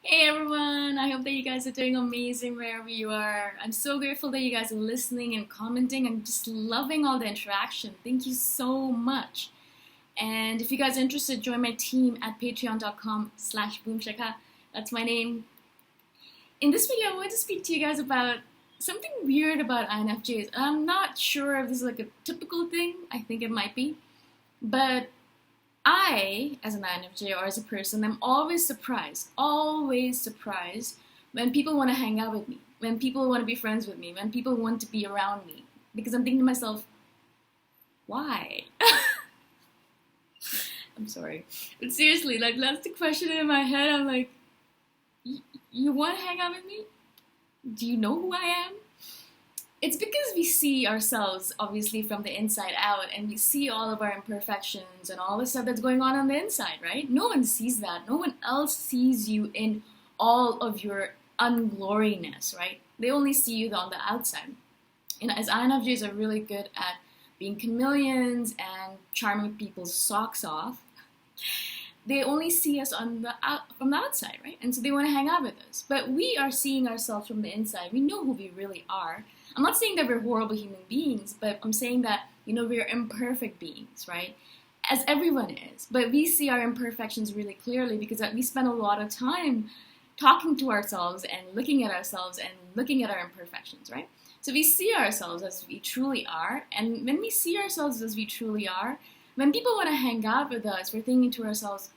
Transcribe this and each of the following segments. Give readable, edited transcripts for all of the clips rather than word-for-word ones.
Hey everyone, I hope that you guys are doing amazing wherever you are. I'm so grateful that you guys are listening and commenting. I'm just loving all the interaction. Thank you so much. And if you guys are interested, join my team at patreon.com/boomshikha. That's my name. In this video, I want to speak to you guys about something weird about INFJs. I'm not sure if this is like a typical thing. I think it might be. But I, as an INFJ or as a person, I'm always surprised when people want to hang out with me, when people want to be friends with me, when people want to be around me. Because I'm thinking to myself, why? I'm sorry. But seriously, like, that's the question in my head. I'm like, you want to hang out with me? Do you know who I am? It's because we see ourselves, obviously, from the inside out, and we see all of our imperfections and all the stuff that's going on the inside, right? No one sees that. No one else sees you in all of your ungloriness, right? They only see you on the outside. And as INFJs are really good at being chameleons and charming people's socks off, they only see us from the outside, right? And so they want to hang out with us. But we are seeing ourselves from the inside. We know who we really are. I'm not saying that we're horrible human beings, but I'm saying that, we're imperfect beings, right? As everyone is. But we see our imperfections really clearly because we spend a lot of time talking to ourselves and looking at ourselves and looking at our imperfections, right? So we see ourselves as we truly are. And when we see ourselves as we truly are, when people want to hang out with us, we're thinking to ourselves,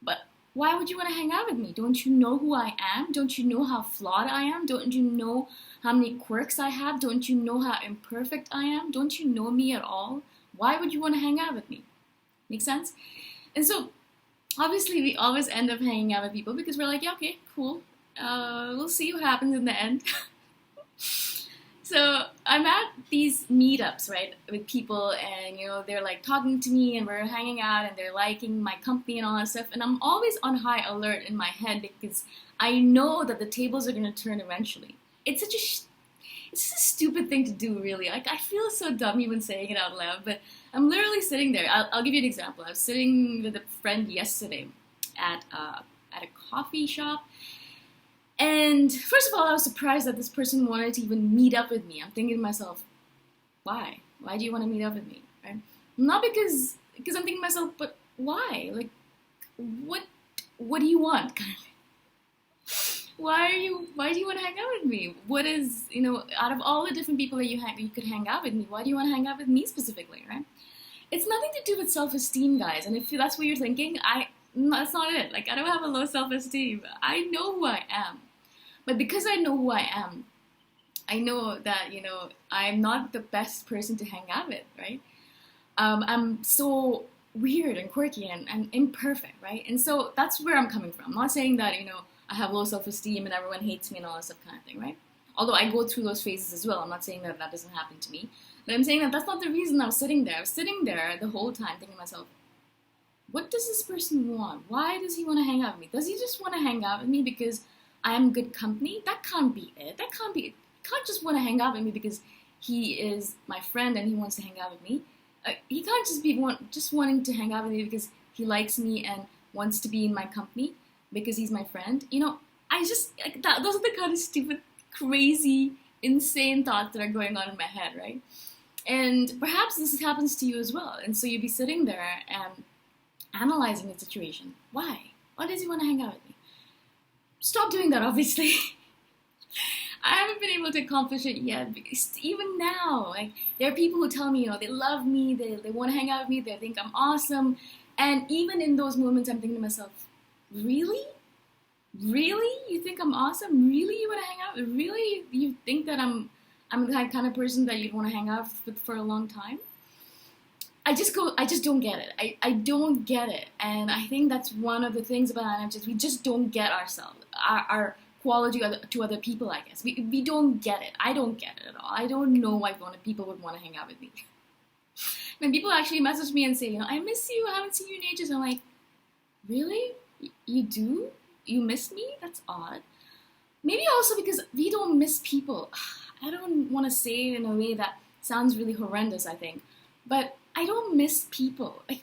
but why would you want to hang out with me? Don't you know who I am? Don't you know how flawed I am? Don't you know how many quirks I have? Don't you know how imperfect I am? Don't you know me at all? Why would you want to hang out with me? Make sense? And so, obviously, we always end up hanging out with people because we're like, yeah, okay, cool. We'll see what happens in the end. So I'm at these meetups, right, with people, and they're like talking to me, and we're hanging out, and they're liking my company and all that stuff. And I'm always on high alert in my head because I know that the tables are going to turn eventually. It's just a stupid thing to do, really. Like, I feel so dumb even saying it out loud, but I'm literally sitting there. I'll give you an example. I was sitting with a friend yesterday at a coffee shop. And first of all, I was surprised that this person wanted to even meet up with me. I'm thinking to myself, why? Why do you want to meet up with me? Right? Not because I'm thinking to myself, but why? Like, what do you want? Why do you want to hang out with me? What is, out of all the different people that you could hang out with me, why do you want to hang out with me specifically, right? It's nothing to do with self-esteem, guys. And if that's what you're thinking, that's not it. Like, I don't have a low self-esteem. I know who I am. But because I know who I am, I know that, I'm not the best person to hang out with, right? I'm so weird and quirky and imperfect, right? And so that's where I'm coming from. I'm not saying that, I have low self-esteem and everyone hates me and all that stuff kind of thing, right? Although I go through those phases as well. I'm not saying that doesn't happen to me. But I'm saying that that's not the reason I was sitting there. I was sitting there the whole time thinking to myself, what does this person want? Why does he want to hang out with me? Does he just want to hang out with me because I'm good company? That can't be it. That can't be it. He can't just want to hang out with me because he is my friend and he wants to hang out with me. He can't just be wanting to hang out with me because he likes me and wants to be in my company because he's my friend. I just, like, those are the kind of stupid, crazy, insane thoughts that are going on in my head, right? And perhaps this happens to you as well. And so you'd be sitting there and analyzing the situation. Why? Why does he want to hang out with me? Stop doing that, obviously. I haven't been able to accomplish it yet because even now, like, there are people who tell me, they love me, they want to hang out with me, they think I'm awesome. And even in those moments, I'm thinking to myself, really? Really? You think I'm awesome? Really? You want to hang out? Really? You think that I'm the kind of person that you'd want to hang out with for a long time? I just don't get it. I don't get it. And I think that's one of the things about INFJs. We just don't get ourselves, our quality to other people, I guess. We don't get it. I don't get it at all. I don't know why people would want to hang out with me. When people actually message me and say, I miss you, I haven't seen you in ages, I'm like, really? You do? You miss me? That's odd. Maybe also because we don't miss people. I don't want to say it in a way that sounds really horrendous, I think. But I don't miss people. Like,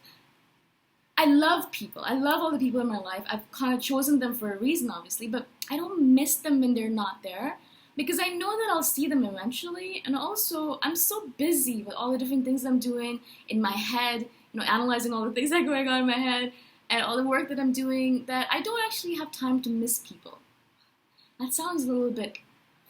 I love people. I love all the people in my life. I've kind of chosen them for a reason, obviously, but I don't miss them when they're not there because I know that I'll see them eventually. And also, I'm so busy with all the different things I'm doing in my head, analyzing all the things that are going on in my head and all the work that I'm doing that I don't actually have time to miss people. That sounds a little bit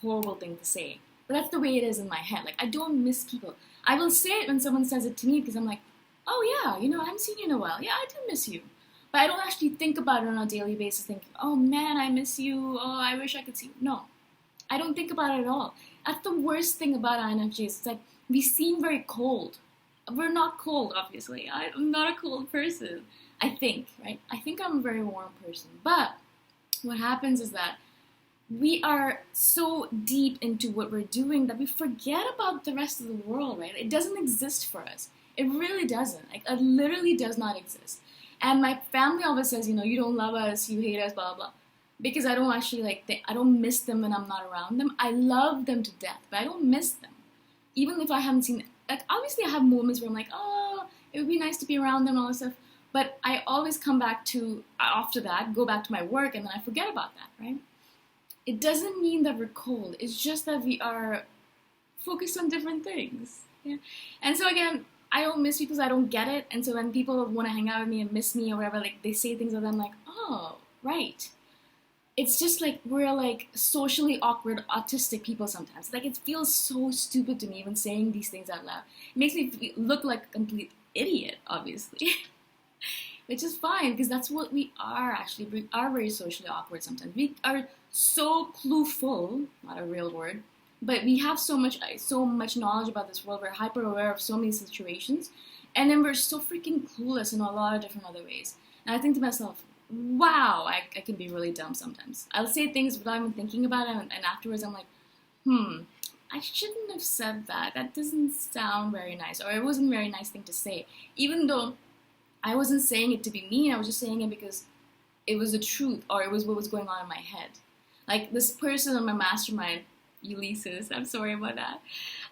horrible thing to say, but that's the way it is in my head. Like, I don't miss people. I will say it when someone says it to me because I'm like, oh yeah, I haven't seen you in a while. Yeah, I do miss you. But I don't actually think about it on a daily basis thinking, oh man, I miss you. Oh, I wish I could see you. No, I don't think about it at all. That's the worst thing about INFJs. It's like, we seem very cold. We're not cold, obviously. I'm not a cold person. I think, right? I think I'm a very warm person. But what happens is that we are so deep into what we're doing that we forget about the rest of the world, right? It doesn't exist for us. It really doesn't. Like, it literally does not exist. And my family always says, you don't love us, you hate us, blah, blah, blah. Because I don't actually, I don't miss them when I'm not around them. I love them to death, but I don't miss them. Even if I haven't seen, obviously I have moments where I'm like, oh, it would be nice to be around them and all this stuff. But I always come back to, after that, go back to my work, and then I forget about that, right? It doesn't mean that we're cold. It's just that we are focused on different things. Yeah. And so again, I don't miss people, so I don't get it. And so when people want to hang out with me and miss me or whatever, they say things like that, I'm like, oh, right. It's just like we're like socially awkward, autistic people sometimes. Like, it feels so stupid to me even saying these things out loud. It makes me look like a complete idiot, obviously. Which is fine, because that's what we are, actually. We are very socially awkward sometimes. We are so clueful, not a real word, but we have so much knowledge about this world. We're hyper aware of so many situations, and then we're so freaking clueless in a lot of different other ways. And I think to myself, wow, I can be really dumb sometimes. I'll say things without even thinking about it, and afterwards I'm like, I shouldn't have said that. That doesn't sound very nice, or it wasn't a very nice thing to say. Even though I wasn't saying it to be mean, I was just saying it because it was the truth, or it was what was going on in my head. Like, this person on my mastermind, Ulysses, I'm sorry about that.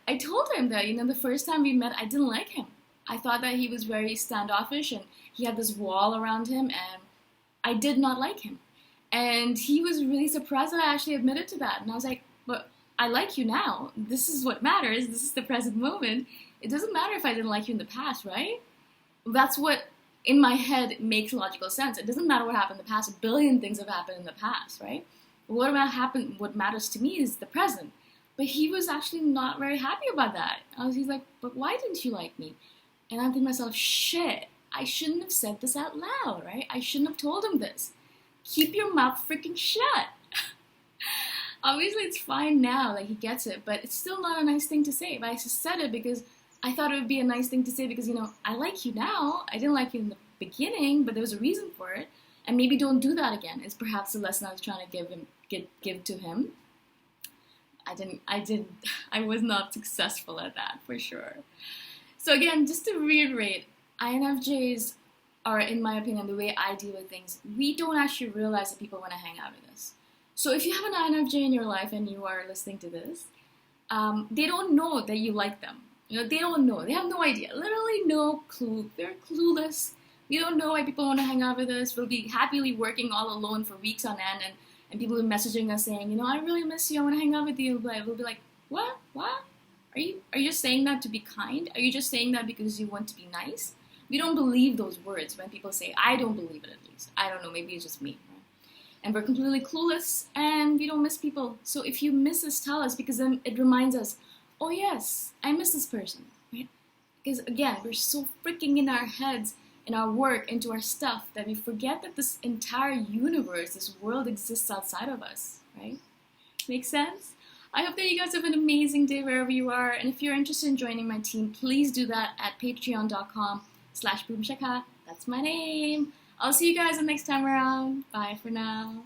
I told him that, the first time we met, I didn't like him. I thought that he was very standoffish, and he had this wall around him, and I did not like him. And he was really surprised that I actually admitted to that. And I was like, but I like you now. This is what matters. This is the present moment. It doesn't matter if I didn't like you in the past, right? That's what, in my head, makes logical sense. It doesn't matter what happened in the past. A billion things have happened in the past, right? What matters to me is the present. But he was actually not very happy about that. He's like, but why didn't you like me? And I'm thinking to myself, shit, I shouldn't have said this out loud, right? I shouldn't have told him this. Keep your mouth freaking shut. Obviously, it's fine now, he gets it, but it's still not a nice thing to say. But I just said it because I thought it would be a nice thing to say because, I like you now. I didn't like you in the beginning, but there was a reason for it. And maybe don't do that again. It's perhaps the lesson I was trying to give to him. I was not successful at that, for sure. So again, just to reiterate, INFJs are, in my opinion, the way I deal with things, we don't actually realize that people want to hang out with us. So if you have an INFJ in your life and you are listening to this, they don't know that you like them. They don't know. They have no idea. Literally no clue. They're clueless. We don't know why people want to hang out with us. We'll be happily working all alone for weeks on end, and people will be messaging us saying, I really miss you. I want to hang out with you. But we'll be like, what? What? Are you just saying that to be kind? Are you just saying that because you want to be nice? We don't believe those words when people say, I don't believe it, at least. I don't know. Maybe it's just me. Right? And we're completely clueless, and we don't miss people. So if you miss us, tell us, because then it reminds us, oh yes, I miss this person. Right? Because again, we're so freaking in our heads, in our work, into our stuff, that we forget that this entire universe, this world exists outside of us, right? Make sense? I hope that you guys have an amazing day wherever you are, and if you're interested in joining my team, please do that at patreon.com/boomshikha. That's my name. I'll see you guys the next time around. Bye for now.